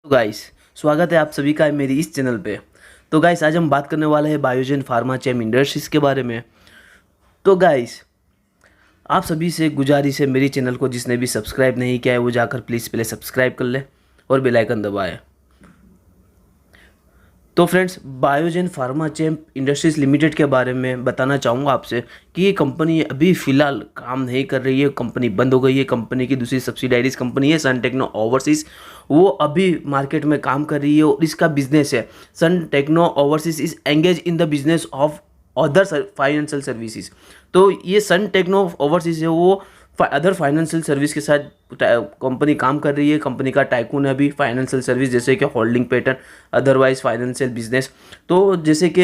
तो गाइस, स्वागत है आप सभी का मेरी इस चैनल पे। तो गाइस, आज हम बात करने वाले हैं बायोजेन फार्माचेम इंडस्ट्रीज के बारे में। तो गाइस, आप सभी से गुजारिश है, मेरी चैनल को जिसने भी सब्सक्राइब नहीं किया है वो जाकर प्लीज़ पहले सब्सक्राइब कर ले और बेल आइकन दबाएं। तो फ्रेंड्स, बायोजेन फार्माचेम इंडस्ट्रीज लिमिटेड के बारे में बताना चाहूँगा आपसे कि ये कंपनी अभी फ़िलहाल काम नहीं कर रही है, कंपनी बंद हो गई है। कंपनी की दूसरी सब्सिडाइरीज कंपनी है सन टेक्नो ओवरसीज़, वो अभी मार्केट में काम कर रही है और इसका बिजनेस है Sun Techno Overseas is engage in the business of other financial services. तो ये सन टेक्नो ओवरसीज़ है, वो अदर फाइनेंशियल सर्विस के साथ कंपनी काम कर रही है। कंपनी का टाइकून है अभी फाइनेंशियल सर्विस, जैसे कि holding pattern, otherwise financial business. तो जैसे कि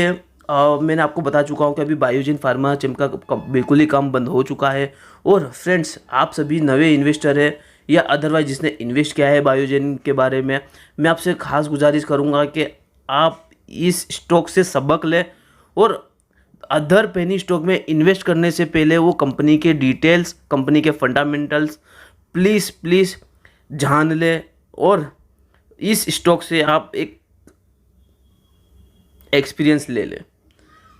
मैंने आपको बता चुका हूँ कि अभी बायोजेन फार्माचेम का बिल्कुल ही काम बंद हो चुका है। और फ्रेंड्स, आप सभी नए इन्वेस्टर है या अदरवाइज जिसने इन्वेस्ट किया है बायोजेन के बारे में, मैं आपसे खास गुजारिश करूँगा कि आप इस स्टॉक से सबक लें और अदर पेनी स्टॉक में इन्वेस्ट करने से पहले वो कंपनी के डिटेल्स, कंपनी के फंडामेंटल्स प्लीज़ जान ले और इस स्टॉक से आप एक एक्सपीरियंस ले लें।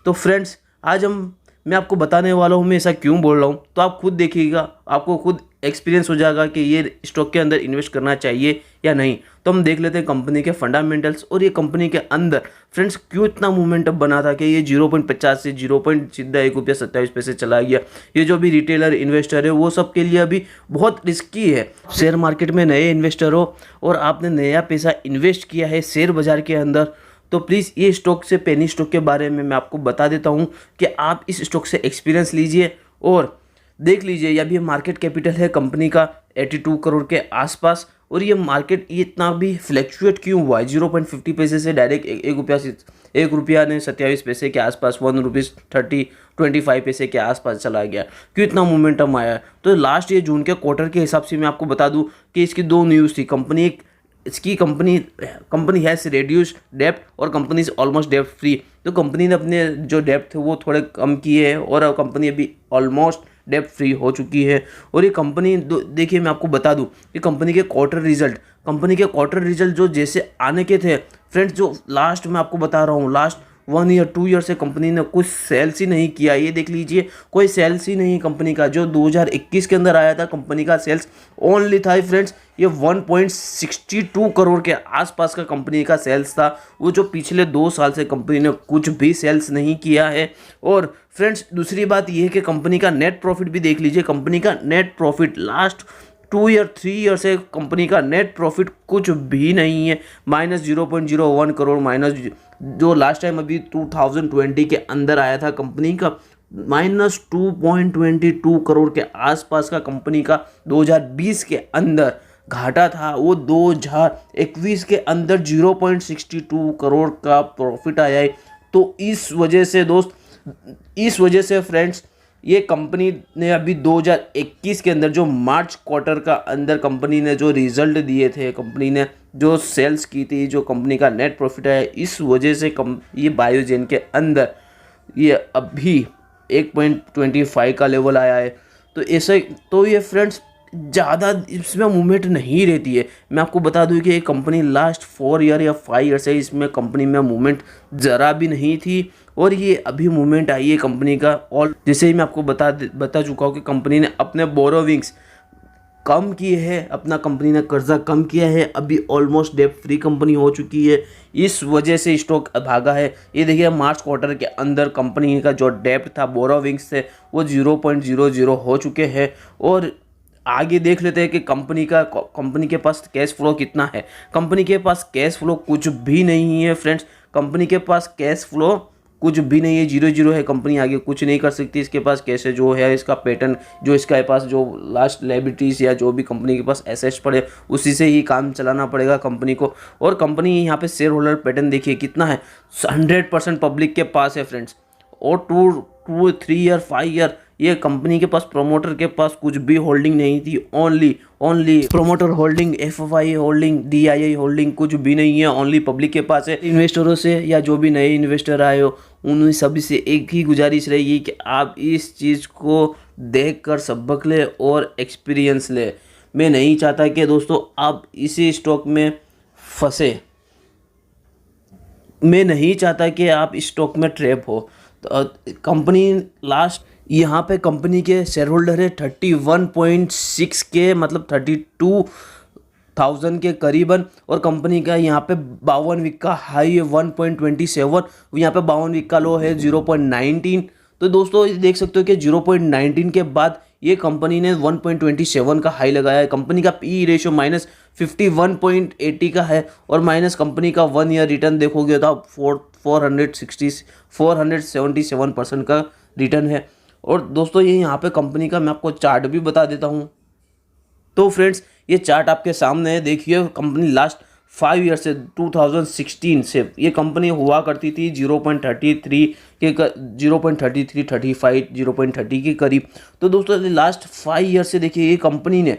तो फ्रेंड्स, आज मैं आपको बताने वाला हूँ मैं ऐसा क्यों बोल रहा हूँ, तो आप खुद देखिएगा, आपको खुद एक्सपीरियंस हो जाएगा कि ये स्टॉक के अंदर इन्वेस्ट करना चाहिए या नहीं। तो हम देख लेते हैं कंपनी के फंडामेंटल्स और ये कंपनी के अंदर फ्रेंड्स क्यों इतना मूवमेंटअप बना था कि ये 0.50 से 0.1 रुपया 27 पैसे चला गया। ये जो भी रिटेलर इन्वेस्टर है वो सब के लिए अभी बहुत रिस्की है। शेयर मार्केट में नए इन्वेस्टर हो और आपने नया पैसा इन्वेस्ट किया है शेयर बाजार के अंदर, तो प्लीज़ ये स्टॉक से पेनी स्टॉक के बारे में मैं आपको बता देता हूँ कि आप इस स्टॉक से एक्सपीरियंस लीजिए और देख लीजिए। या भी मार्केट कैपिटल है कंपनी का 82 करोड़ के आसपास, और ये मार्केट ये इतना भी फ्लैक्चुएट क्यों हुआ है 0.50 पैसे से डायरेक्ट ₹1 ने 27 पैसे के आसपास ₹1.25 के आसपास चला गया। क्यों इतना मोमेंटम आया? तो लास्ट ये जून के क्वार्टर के हिसाब से मैं आपको बता दूं कि इसकी दो न्यूज़ थी। कंपनी हैज़ रेड्यूस्ड डेप्ट और कंपनी इज ऑलमोस्ट डेप्ट फ्री। तो कंपनी ने अपने जो डेप्ट थे वो थोड़े कम किए हैं और कंपनी अभी ऑलमोस्ट डेप्ट फ्री हो चुकी है। और ये कंपनी देखिए, मैं आपको बता दूं कि कंपनी के क्वार्टर रिजल्ट जो जैसे आने के थे फ्रेंड्स, जो लास्ट मैं आपको बता रहा हूँ, लास्ट 1 ईयर 2 ईयर से कंपनी ने कुछ सेल्स ही नहीं किया। ये देख लीजिए, कोई सेल्स ही नहीं कंपनी का। जो 2021 के अंदर आया था कंपनी का सेल्स ओनली था फ्रेंड्स, ये 1.62 करोड़ के आसपास का कंपनी का सेल्स था। वो जो पिछले 2 साल से कंपनी ने कुछ भी सेल्स नहीं किया है। और फ्रेंड्स, दूसरी बात यह है कि कंपनी का नेट प्रॉफिट भी देख लीजिए। कंपनी का net profit last 2 year 3 year से कंपनी का नेट प्रॉफिट कुछ भी नहीं है, -0.01 करोड़, माइनस जो लास्ट टाइम अभी 2020 के अंदर आया था कंपनी का -2.22 करोड़ के आसपास का कंपनी का 2020 के अंदर घाटा था। वो 2021 के अंदर 0.62 करोड़ का प्रॉफिट आया है। तो इस वजह से फ्रेंड्स, ये कंपनी ने अभी 2021 के अंदर जो मार्च क्वार्टर का अंदर कंपनी ने जो रिजल्ट दिए थे, कंपनी ने जो सेल्स की थी, जो कंपनी का नेट प्रॉफिट है, इस वजह से ये बायोजेन के अंदर ये अभी 1.25 का लेवल आया है। तो ऐसे तो ये फ्रेंड्स ज़्यादा इसमें मूवमेंट नहीं रहती है। मैं आपको बता दूं कि ये कंपनी लास्ट 4 ईयर या 5 ईयर से इसमें कंपनी में मूवमेंट ज़रा भी नहीं थी और ये अभी मूवमेंट आई है कंपनी का। और जैसे ही मैं आपको बता चुका हूँ कि कंपनी ने अपने बोरोविंग्स कम किए हैं, अपना कंपनी ने कर्जा कम किया है, अभी ऑलमोस्ट डेप्ट फ्री कंपनी हो चुकी है। इस वजह से स्टॉक भागा है। ये देखिए, मार्च क्वार्टर के अंदर कंपनी का जो डेप्ट था, बोरोविंग्स थे, वो 0.00 हो चुके हैं। और आगे देख लेते हैं कि कंपनी के पास कैश फ्लो कितना है। कंपनी के पास कैश फ्लो कुछ भी नहीं है फ्रेंड्स। कंपनी के पास कैश फ्लो कुछ भी नहीं है, 0 है। कंपनी आगे कुछ नहीं कर सकती। इसके पास कैश है, जो है इसका पैटर्न, जो इसके पास जो लास्ट लायबिलिटीज़ या जो भी कंपनी के पास एसेट्स पड़े उसी से ही काम चलाना पड़ेगा कंपनी को। और कंपनी यहाँ पे शेयर होल्डर पैटर्न देखिए कितना है, 100% पब्लिक के पास है फ्रेंड्स। और 2 3 ईयर 5 ईयर ये कंपनी के पास प्रमोटर के पास कुछ भी होल्डिंग नहीं थी। Only promoter holding, FI holding, DII holding कुछ भी नहीं है, ओनली पब्लिक के पास है। इन्वेस्टरों से या जो भी नए इन्वेस्टर आए हो उन सभी से एक ही गुजारिश रहेगी कि आप इस चीज़ को देखकर सबक ले और एक्सपीरियंस ले। मैं नहीं चाहता कि दोस्तों आप इसी स्टॉक में फंसे। मैं नहीं चाहता कि आप इस स्टॉक में ट्रैप हो। तो कंपनी लास्ट यहाँ पे कंपनी के शेयर होल्डर है 31.6 के, मतलब 32,000 के करीबन, और कंपनी का यहाँ पे 52 वीक का हाई है 1.27, यहाँ पे 52 वीक का लो है 0.19। तो दोस्तों देख सकते हो कि 0.19 के बाद ये कंपनी ने 1.27 का हाई लगाया है। कंपनी का पी रेशियो माइनस 51.80 का है, और माइनस कंपनी का 1 ईयर रिटर्न देखोगे तो 477% का रिटर्न है। और दोस्तों ये यहाँ पे कंपनी का मैं आपको चार्ट भी बता देता हूँ। तो फ्रेंड्स ये चार्ट आपके सामने है, देखिए कंपनी लास्ट 5 ईयर से 2016 से ये कंपनी हुआ करती थी 0.33 के 0.33, 35, 0.30 के करीब। तो दोस्तों लास्ट 5 ईयर से देखिए ये कंपनी ने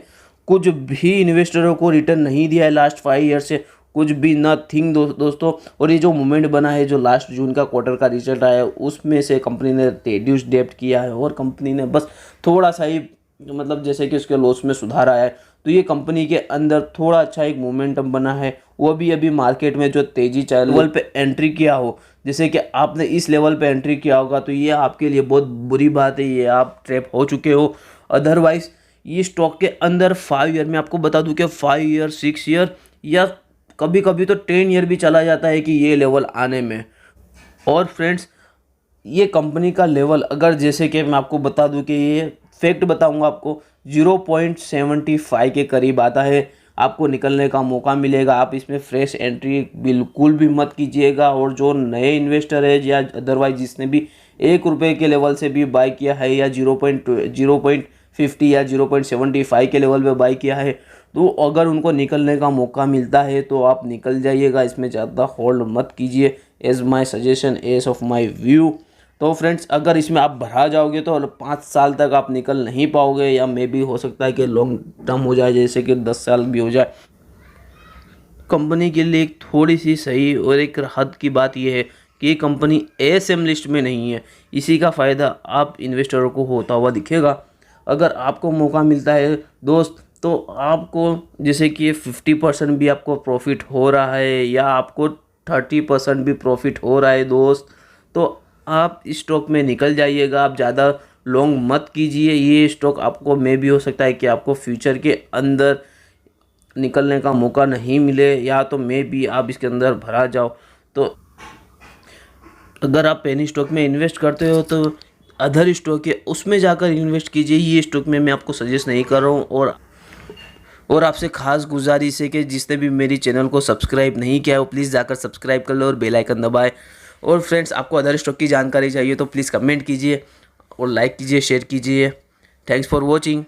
कुछ भी इन्वेस्टरों को रिटर्न नहीं दिया है लास्ट 5 ईयर से, कुछ भी नथिंग दोस्तों। और ये जो मूवमेंट बना है, जो लास्ट जून का क्वार्टर का रिजल्ट आया है, उसमें से कंपनी ने रिड्यूस डेब्ट किया है, और कंपनी ने बस थोड़ा सा ही, मतलब जैसे कि उसके लॉस में सुधार आया है। तो ये कंपनी के अंदर थोड़ा अच्छा एक मोमेंटम बना है, वो भी अभी मार्केट में जो तेजी चाहे लेवल पे एंट्री किया हो, जैसे कि आपने इस लेवल पे एंट्री किया होगा, तो ये आपके लिए बहुत बुरी बात है, ये आप ट्रैप हो चुके हो। अदरवाइज ये स्टॉक के अंदर 5 ईयर में आपको बता दूं कि 5 ईयर, 6 ईयर या कभी कभी तो 10 ईयर भी चला जाता है कि ये लेवल आने में। और फ्रेंड्स ये कंपनी का लेवल, अगर जैसे कि मैं आपको बता दूं कि ये फैक्ट बताऊंगा आपको, 0.75 के करीब आता है, आपको निकलने का मौका मिलेगा। आप इसमें फ्रेश एंट्री बिल्कुल भी मत कीजिएगा। और जो नए इन्वेस्टर है या अदरवाइज जिसने भी 1 रुपये के लेवल से भी बाय किया है, या 0.50 या 0.75 के लेवल पे बाय किया है, तो अगर उनको निकलने का मौका मिलता है तो आप निकल जाइएगा, इसमें ज़्यादा होल्ड मत कीजिए, as my suggestion, as of my view. तो फ्रेंड्स अगर इसमें आप भरा जाओगे तो 5 साल तक आप निकल नहीं पाओगे, या मे भी हो सकता है कि लॉन्ग टर्म हो जाए, जैसे कि 10 साल भी हो जाए। कंपनी के लिए एक थोड़ी सी सही और एक हद की बात यह है कि ये कंपनी ASM लिस्ट में नहीं है। इसी का फ़ायदा आप इन्वेस्टरों को होता हुआ दिखेगा। अगर आपको मौका मिलता है दोस्त, तो आपको जैसे कि 50% भी आपको प्रॉफिट हो रहा है, या आपको 30% भी प्रॉफिट हो रहा है दोस्त, तो आप इस स्टॉक में निकल जाइएगा। आप ज़्यादा लॉन्ग मत कीजिए, ये स्टॉक आपको मे भी हो सकता है कि आपको फ्यूचर के अंदर निकलने का मौका नहीं मिले, या तो मे भी आप इसके अंदर भरा जाओ। तो अगर आप पेनी स्टॉक में इन्वेस्ट करते हो तो अदर स्टॉक है उसमें जाकर इन्वेस्ट कीजिए, ये स्टॉक में मैं आपको सजेस्ट नहीं कर रहा हूँ। और आपसे खास गुजारिश है कि जिसने भी मेरी चैनल को सब्सक्राइब नहीं किया है वो प्लीज़ जाकर सब्सक्राइब कर लो और बेल आइकन दबाएं। और फ्रेंड्स आपको अदर स्टॉक की जानकारी चाहिए तो प्लीज़ कमेंट कीजिए और लाइक कीजिए, शेयर कीजिए। Thanks for watching.